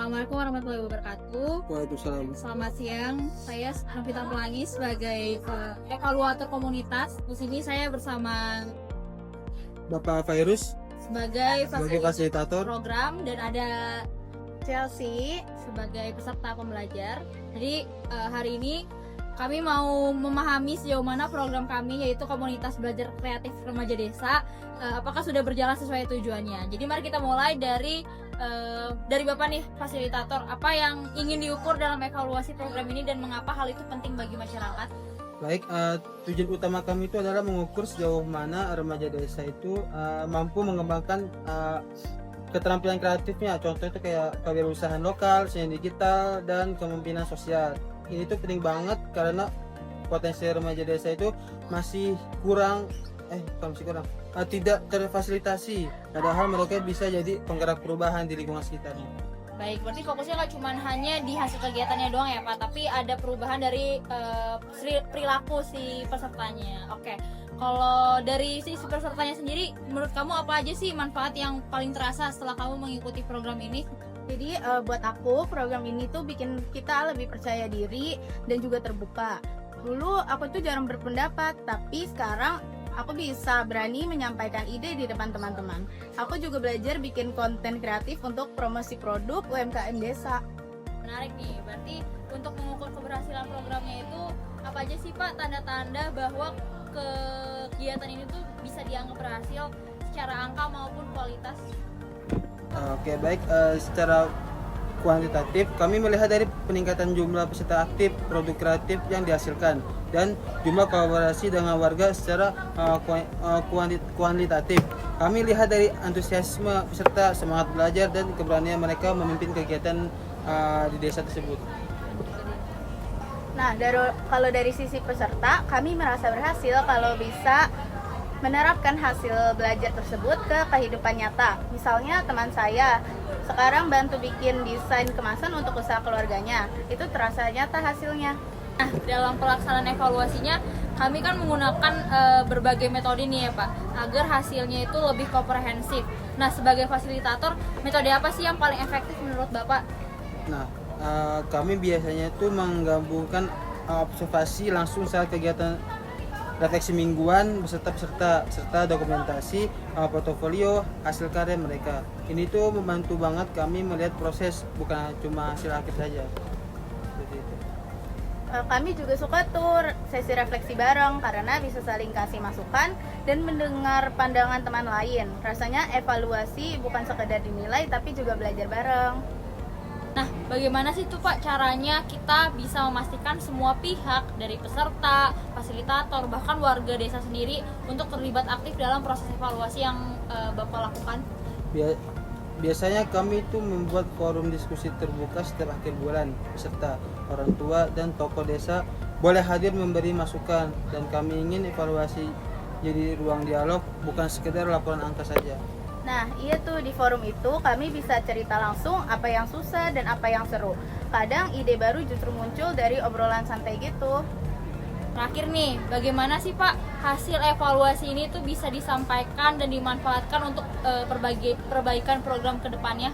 Assalamualaikum warahmatullahi wabarakatuh. Waalaikumsalam. Selamat siang, saya Novita Pelangi sebagai evaluator komunitas. Di sini saya bersama Bapak Fairuz sebagai sebagai fasilitator. program dan ada Chelsea sebagai peserta pembelajar. Jadi hari ini kami mau memahami sejauh mana program kami, yaitu komunitas belajar kreatif remaja desa, apakah sudah berjalan sesuai tujuannya. Jadi mari kita mulai dari Bapak nih, fasilitator, apa yang ingin diukur dalam evaluasi program ini dan mengapa hal itu penting bagi masyarakat? Baik, tujuan utama kami itu adalah mengukur sejauh mana remaja desa itu mampu mengembangkan keterampilan kreatifnya. Contoh itu kayak kewirausahaan lokal, seni digital, dan kepemimpinan sosial. Ini tuh penting banget karena potensi remaja desa itu masih kurang, tidak terfasilitasi. Padahal mereka bisa jadi penggerak perubahan di lingkungan sekitarnya. Baik, berarti fokusnya nggak cuma hanya di hasil kegiatannya doang ya Pak, tapi ada perubahan dari perilaku si pesertanya. Oke, kalau dari si pesertanya sendiri, menurut kamu apa aja sih manfaat yang paling terasa setelah kamu mengikuti program ini? Jadi buat aku program ini tuh bikin kita lebih percaya diri dan juga terbuka. Dulu aku tuh jarang berpendapat, tapi sekarang aku bisa berani menyampaikan ide di depan teman-teman. Aku juga belajar bikin konten kreatif untuk promosi produk UMKM desa. Menarik nih, berarti untuk mengukur keberhasilan programnya itu apa aja sih Pak tanda-tanda bahwa kegiatan ini tuh bisa dianggap berhasil secara angka maupun kualitas? Oke, baik, secara kuantitatif kami melihat dari peningkatan jumlah peserta aktif, produk kreatif yang dihasilkan, dan jumlah kolaborasi dengan warga secara kuantitatif. Kami lihat dari antusiasme peserta, semangat belajar, dan keberanian mereka memimpin kegiatan di desa tersebut. Nah, kalau dari sisi peserta, kami merasa berhasil kalau bisa menerapkan hasil belajar tersebut ke kehidupan nyata. Misalnya teman saya sekarang bantu bikin desain kemasan untuk usaha keluarganya. Itu terasa nyata hasilnya. Nah, dalam pelaksanaan evaluasinya kami kan menggunakan berbagai metode nih ya Pak, agar hasilnya itu lebih komprehensif. Nah, sebagai fasilitator, metode apa sih yang paling efektif menurut Bapak? Nah, kami biasanya itu menggabungkan observasi langsung saat kegiatan, refleksi mingguan beserta dokumentasi portofolio hasil karya mereka. Ini tuh membantu banget kami melihat proses, bukan cuma hasil akhir saja. Seperti itu. Kami juga suka tuh sesi refleksi bareng karena bisa saling kasih masukan dan mendengar pandangan teman lain. Rasanya evaluasi bukan sekedar dinilai tapi juga belajar bareng. Nah, bagaimana sih tuh Pak caranya kita bisa memastikan semua pihak dari peserta, fasilitator, bahkan warga desa sendiri untuk terlibat aktif dalam proses evaluasi yang Bapak lakukan? Biasanya kami itu membuat forum diskusi terbuka setiap akhir bulan. Peserta, orang tua, dan tokoh desa boleh hadir memberi masukan, dan kami ingin evaluasi jadi ruang dialog, bukan sekedar laporan angka saja. Nah, iya tuh, di forum itu kami bisa cerita langsung apa yang susah dan apa yang seru. Kadang ide baru justru muncul dari obrolan santai gitu. Terakhir nih, bagaimana sih Pak hasil evaluasi ini tuh bisa disampaikan dan dimanfaatkan untuk perbaikan program kedepannya?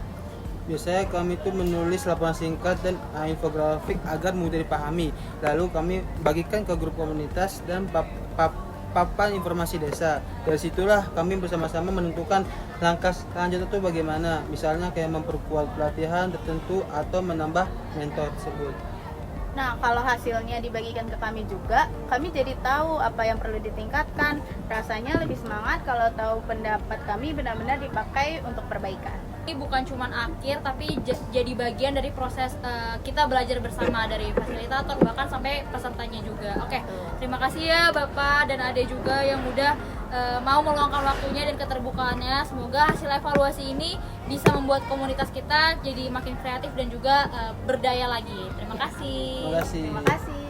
Biasanya kami tuh menulis laporan singkat dan infografik agar mudah dipahami. Lalu kami bagikan ke grup komunitas dan papan informasi desa. Dari situlah kami bersama-sama menentukan langkah selanjutnya itu bagaimana. Misalnya kayak memperkuat pelatihan tertentu atau menambah mentor tersebut. Nah, kalau hasilnya dibagikan ke kami juga, kami jadi tahu apa yang perlu ditingkatkan. Rasanya lebih semangat kalau tahu pendapat kami benar-benar dipakai untuk perbaikan. Ini bukan cuma akhir, tapi jadi bagian dari proses kita belajar bersama dari fasilitator bahkan sampai pesertanya juga. Oke, terima kasih ya Bapak dan Ade juga yang udah mau meluangkan waktunya dan keterbukaannya. Semoga hasil evaluasi ini bisa membuat komunitas kita jadi makin kreatif dan juga berdaya lagi. Terima kasih. Terima kasih. Terima kasih.